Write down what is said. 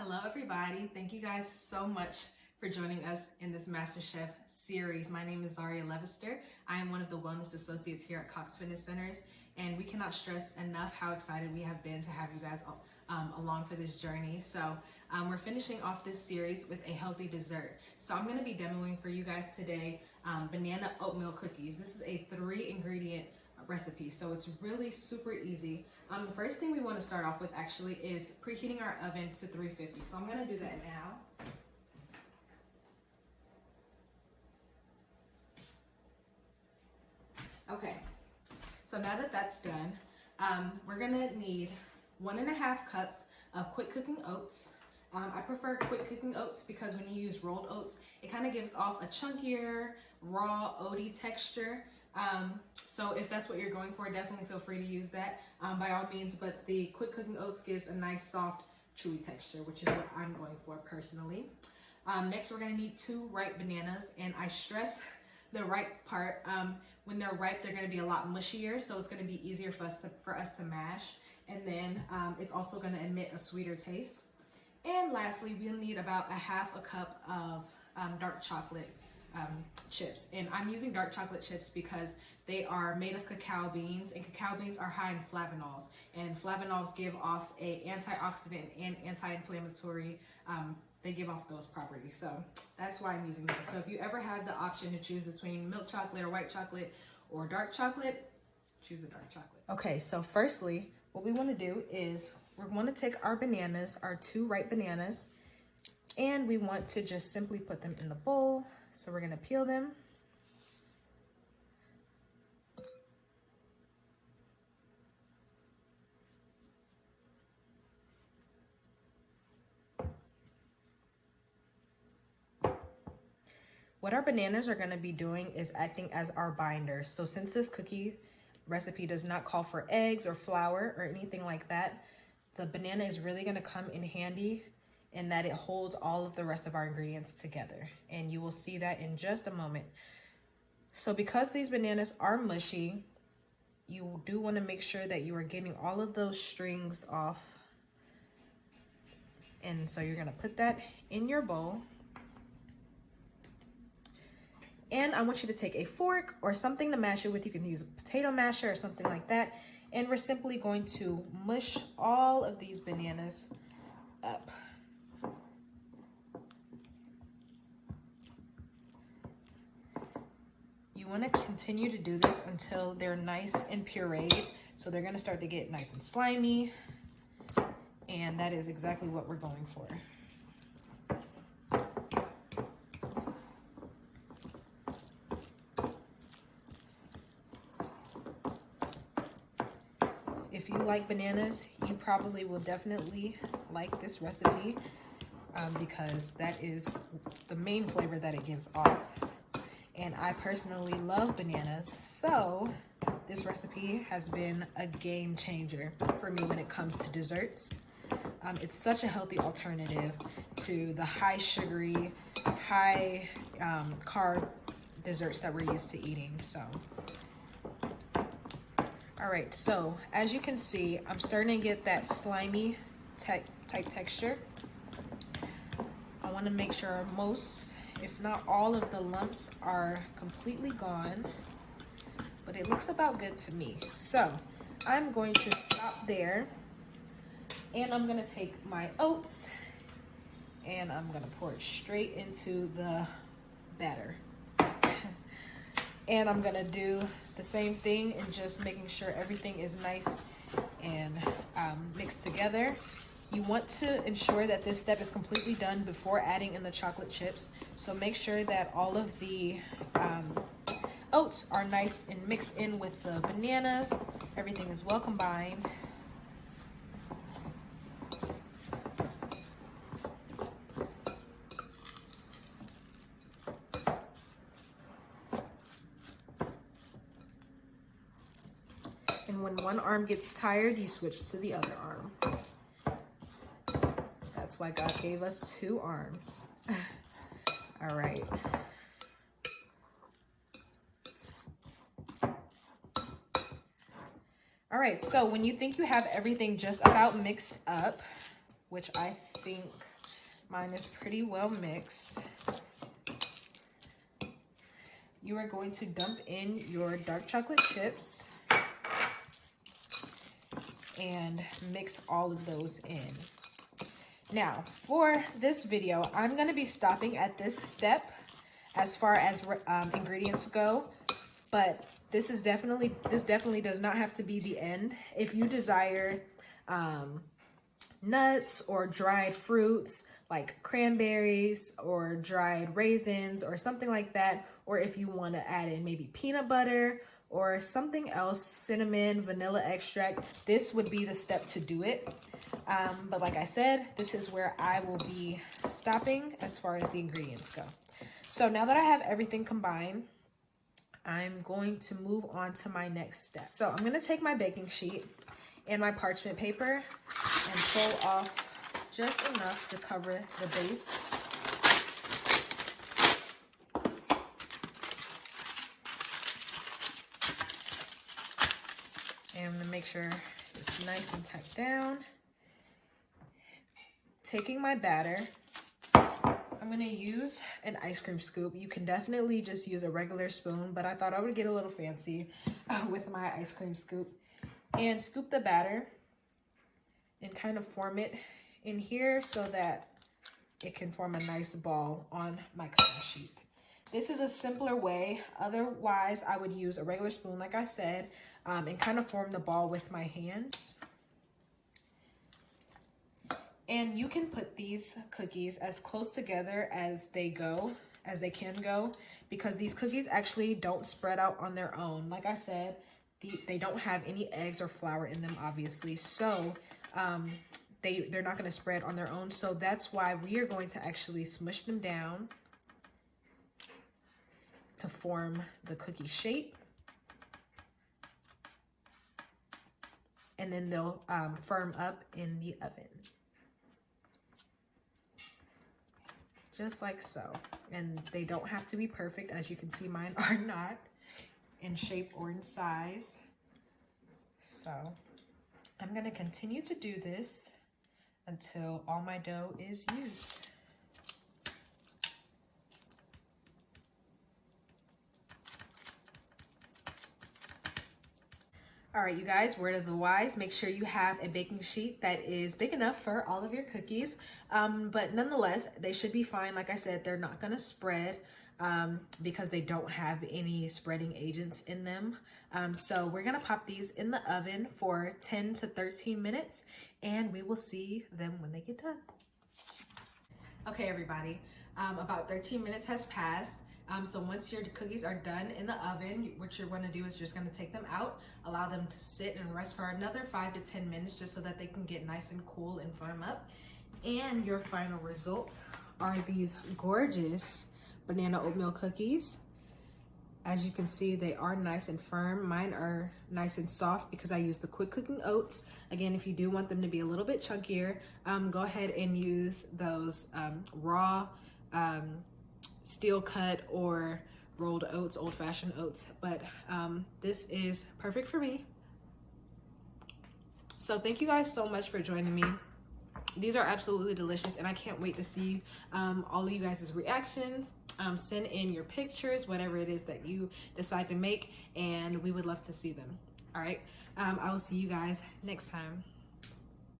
Hello everybody. Thank you guys so much for joining us in this MasterChef series. My name is Zaria Levister. I am one of the wellness associates here at Cox Fitness Centers, and we cannot stress enough how excited we have been to have you guys along for this journey. So we're finishing off this series with a healthy dessert. So I'm going to be demoing for you guys today banana oatmeal cookies. This is a 3-ingredient recipe, so it's really super easy. The first thing we want to start off with actually is preheating our oven to 350. So I'm going to do that now. Okay, so now that that's done, we're going to need 1.5 cups of quick cooking oats. I prefer quick cooking oats because when you use rolled oats, it kind of gives off a chunkier, raw, oaty texture. So if that's what you're going for, definitely feel free to use that by all means. But the quick cooking oats gives a nice, soft, chewy texture, which is what I'm going for personally. Next, we're going to need 2 ripe bananas, and I stress the ripe part. When they're ripe, they're going to be a lot mushier, so it's going to be easier for us to mash. And then it's also going to emit a sweeter taste. And lastly, we'll need about 1/2 cup of dark chocolate chips. And I'm using dark chocolate chips because they are made of cacao beans, and cacao beans are high in flavanols, and flavanols give off a antioxidant and anti-inflammatory, they give off those properties. So that's why I'm using those. So if you ever had the option to choose between milk chocolate or white chocolate or dark chocolate, choose the dark chocolate. Okay, so firstly, what we want to do is we're going to take our bananas, our 2 ripe bananas, and we want to just simply put them in the bowl. So we're going to peel them. What our bananas are going to be doing is acting as our binder. So since this cookie recipe does not call for eggs or flour or anything like that, the banana is really going to come in handy in that it holds all of the rest of our ingredients together. And you will see that in just a moment. So because these bananas are mushy, you do want to make sure that you are getting all of those strings off. And so you're going to put that in your bowl. And I want you to take a fork or something to mash it with. You can use a potato masher or something like that. And we're simply going to mush all of these bananas up. You want to continue to do this until they're nice and pureed. So they're going to start to get nice and slimy. And that is exactly what we're going for. If you like bananas, you probably will definitely like this recipe because that is the main flavor that it gives off. And I personally love bananas, so this recipe has been a game changer for me when it comes to desserts. It's such a healthy alternative to the high sugary, high carb desserts that we're used to eating. So. All right, so as you can see, I'm starting to get that slimy type texture. I want to make sure most, if not all of the lumps are completely gone, but it looks about good to me. So I'm going to stop there, and I'm going to take my oats, and I'm going to pour it straight into the batter. And I'm going to do the same thing and just making sure everything is nice and mixed together. You want to ensure that this step is completely done before adding in the chocolate chips. So make sure that all of the oats are nice and mixed in with the bananas. Everything is well combined. And when one arm gets tired, you switch to the other arm. That's why God gave us 2 arms. All right. All right, so when you think you have everything just about mixed up, which I think mine is pretty well mixed, you are going to dump in your dark chocolate chips and mix all of those in. Now, for this video, I'm gonna be stopping at this step as far as ingredients go, but this definitely does not have to be the end. If you desire nuts or dried fruits like cranberries or dried raisins or something like that, or if you want to add in maybe peanut butter or something else, cinnamon, vanilla extract, this would be the step to do it. But like I said, this is where I will be stopping as far as the ingredients go. So now that I have everything combined, I'm going to move on to my next step. So I'm going to take my baking sheet and my parchment paper and pull off just enough to cover the base. And I'm going to make sure it's nice and tucked down. Taking my batter, I'm going to use an ice cream scoop. You can definitely just use a regular spoon, but I thought I would get a little fancy with my ice cream scoop. And scoop the batter and kind of form it in here so that it can form a nice ball on my cutting sheet. This is a simpler way. Otherwise, I would use a regular spoon, like I said, and kind of form the ball with my hands. And you can put these cookies as close together as they can go, because these cookies actually don't spread out on their own. Like I said, they don't have any eggs or flour in them, obviously. So they're not going to spread on their own. So that's why we are going to actually smush them down to form the cookie shape. And then they'll firm up in the oven. Just like so. And they don't have to be perfect. As you can see, mine are not in shape or in size. So I'm going to continue to do this until all my dough is used. All right, you guys, word of the wise, make sure you have a baking sheet that is big enough for all of your cookies. But nonetheless, they should be fine. Like I said, they're not gonna spread because they don't have any spreading agents in them. So we're gonna pop these in the oven for 10 to 13 minutes and we will see them when they get done. Okay, everybody, about 13 minutes has passed. So once your cookies are done in the oven, what you're going to do is just going to take them out, allow them to sit and rest for another 5 to 10 minutes just so that they can get nice and cool and firm up. And your final result are these gorgeous banana oatmeal cookies. As you can see, they are nice and firm. Mine are nice and soft because I use the quick cooking oats. Again, if you do want them to be a little bit chunkier, go ahead and use those raw steel cut or rolled oats, old-fashioned oats, but this is perfect for me. So thank you guys so much for joining me. These are absolutely delicious and I can't wait to see all of you guys' reactions. Send in your pictures, whatever it is that you decide to make, and we would love to see them. All right, I will see you guys next time.